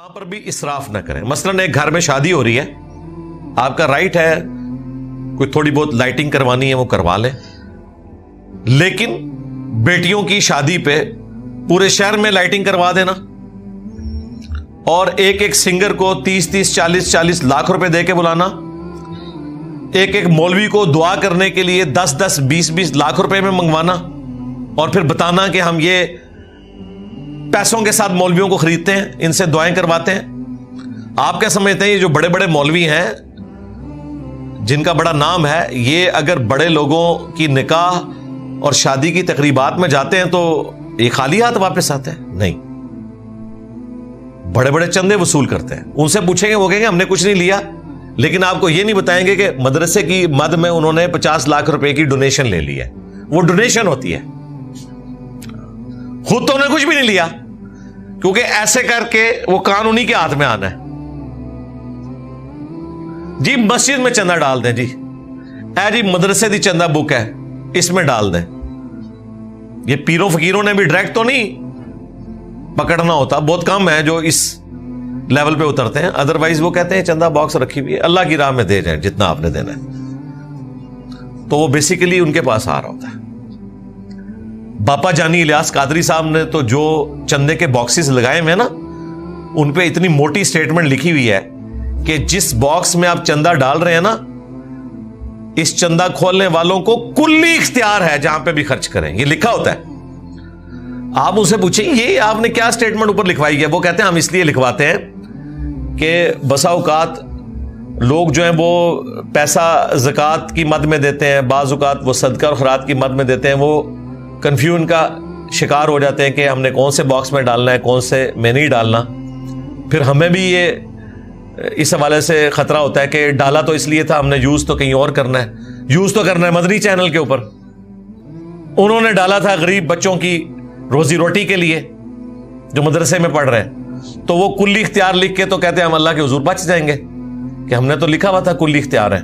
وہاں پر بھی اسراف نہ کریں. مثلاً ایک گھر میں شادی ہو رہی ہے, آپ کا رائٹ ہے کوئی تھوڑی بہت لائٹنگ کروانی ہے وہ کروا لیں, لیکن بیٹیوں کی شادی پہ پورے شہر میں لائٹنگ کروا دینا اور ایک ایک سنگر کو 30 40 لاکھ روپے دے کے بلانا, ایک ایک مولوی کو دعا کرنے کے لیے 10 20 لاکھ روپے میں منگوانا اور پھر بتانا کہ ہم یہ پیسوں کے ساتھ مولویوں کو خریدتے ہیں, ان سے دعائیں کرواتے ہیں. آپ کیا سمجھتے ہیں یہ جو بڑے بڑے مولوی ہیں جن کا بڑا نام ہے, یہ اگر بڑے لوگوں کی نکاح اور شادی کی تقریبات میں جاتے ہیں تو یہ خالی ہاتھ واپس آتے ہیں؟ نہیں, بڑے بڑے چندے وصول کرتے ہیں. ان سے پوچھیں گے وہ کہیں گے ہم نے کچھ نہیں لیا, لیکن آپ کو یہ نہیں بتائیں گے کہ مدرسے کی مد میں انہوں نے 50 لاکھ روپے کی ڈونیشن لے لی ہے. وہ ڈونیشن ہوتی ہے, خود تو انہوں نے کچھ بھی نہیں لیا, کیونکہ ایسے کر کے وہ قانونی کے ہاتھ میں آنا ہے. جی مسجد میں چندہ ڈال دیں, جی مدرسے دی چندہ بک ہے اس میں ڈال دیں. یہ پیروں فقیروں نے بھی ڈائریکٹ تو نہیں پکڑنا ہوتا, بہت کم ہے جو اس لیول پہ اترتے ہیں. ادروائز وہ کہتے ہیں چندہ باکس رکھی ہوئی ہے, اللہ کی راہ میں دے جائیں جتنا آپ نے دینا ہے, تو وہ بیسیکلی ان کے پاس آ رہا ہوتا ہے. باپا جانی الیاس قادری صاحب نے تو جو چندے کے باکسز لگائے ہوئے نا, ان پہ اتنی موٹی سٹیٹمنٹ لکھی ہوئی ہے کہ جس باکس میں آپ چندہ ڈال رہے ہیں نا, اس چندہ کھولنے والوں کو کلی اختیار ہے جہاں پہ بھی خرچ کریں, یہ لکھا ہوتا ہے. آپ ان سے پوچھیں یہ آپ نے کیا سٹیٹمنٹ اوپر لکھوائی ہے, وہ کہتے ہیں ہم اس لیے لکھواتے ہیں کہ بسا اوقات لوگ جو ہیں وہ پیسہ زکوٰۃ کی مد میں دیتے ہیں, بعض اوقات وہ صدقہ اور خیرات کی مد میں دیتے ہیں, وہ کنفیوژن کا شکار ہو جاتے ہیں کہ ہم نے کون سے باکس میں ڈالنا ہے کون سے میں نہیں ڈالنا. پھر ہمیں بھی یہ اس حوالے سے خطرہ ہوتا ہے کہ ڈالا تو اس لیے تھا, ہم نے یوز تو کہیں اور کرنا ہے, یوز تو کرنا ہے مدنی چینل کے اوپر. انہوں نے ڈالا تھا غریب بچوں کی روزی روٹی کے لیے جو مدرسے میں پڑھ رہے ہیں, تو وہ کلی اختیار لکھ کے تو کہتے ہیں ہم اللہ کے حضور بچ جائیں گے کہ ہم نے تو لکھا ہوا تھا کلی اختیار ہے.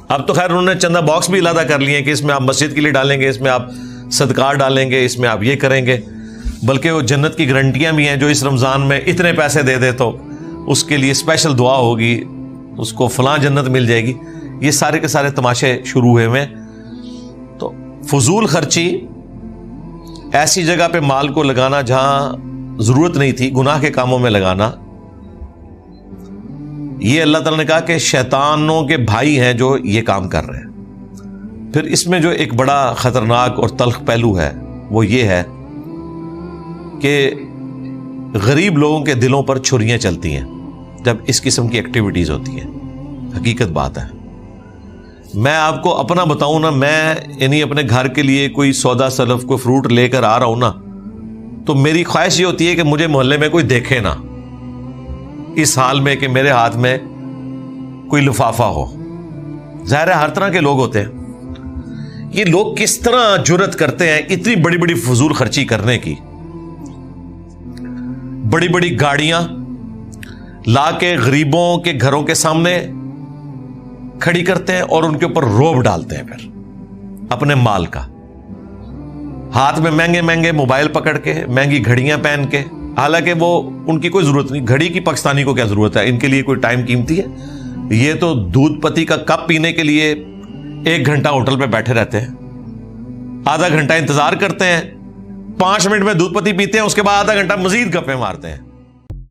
اب تو خیر انہوں نے چندہ باکس بھی علیحدہ کر لیے کہ اس میں آپ مسجد کے لیے ڈالیں گے, اس میں آپ صدقات ڈالیں گے, اس میں آپ یہ کریں گے, بلکہ وہ جنت کی گارنٹیاں بھی ہیں جو اس رمضان میں اتنے پیسے دے دے تو اس کے لیے اسپیشل دعا ہوگی, اس کو فلاں جنت مل جائے گی. یہ سارے کے سارے تماشے شروع ہوئے ہیں. تو فضول خرچی, ایسی جگہ پہ مال کو لگانا جہاں ضرورت نہیں تھی, گناہ کے کاموں میں لگانا, یہ اللہ تعالیٰ نے کہا کہ شیطانوں کے بھائی ہیں جو یہ کام کر رہے ہیں. پھر اس میں جو ایک بڑا خطرناک اور تلخ پہلو ہے وہ یہ ہے کہ غریب لوگوں کے دلوں پر چھریاں چلتی ہیں جب اس قسم کی ایکٹیویٹیز ہوتی ہیں. حقیقت بات ہے. میں آپ کو اپنا بتاؤں نا, میں یعنی اپنے گھر کے لیے کوئی سودا سلف کوئی فروٹ لے کر آ رہا ہوں نا, تو میری خواہش یہ ہوتی ہے کہ مجھے محلے میں کوئی دیکھے نا اس حال میں کہ میرے ہاتھ میں کوئی لفافہ ہو. ظاہر ہے ہر طرح کے لوگ ہوتے ہیں. یہ لوگ کس طرح جرأت کرتے ہیں اتنی بڑی بڑی فضول خرچی کرنے کی. بڑی بڑی گاڑیاں لا کے غریبوں کے گھروں کے سامنے کھڑی کرتے ہیں اور ان کے اوپر روب ڈالتے ہیں پھر اپنے مال کا, ہاتھ میں مہنگے مہنگے موبائل پکڑ کے, مہنگی گھڑیاں پہن کے, حالانکہ وہ ان کی کوئی ضرورت نہیں. گھڑی کی پاکستانی کو کیا ضرورت ہے, ان کے لیے کوئی ٹائم قیمتی ہے؟ یہ تو دودھ پتی کا کپ پینے کے لیے 1 گھنٹہ ہوٹل پہ بیٹھے رہتے ہیں, آدھا گھنٹہ انتظار کرتے ہیں, 5 منٹ میں دودھ پتی پیتے ہیں, اس کے بعد آدھا گھنٹہ مزید گپیں مارتے ہیں.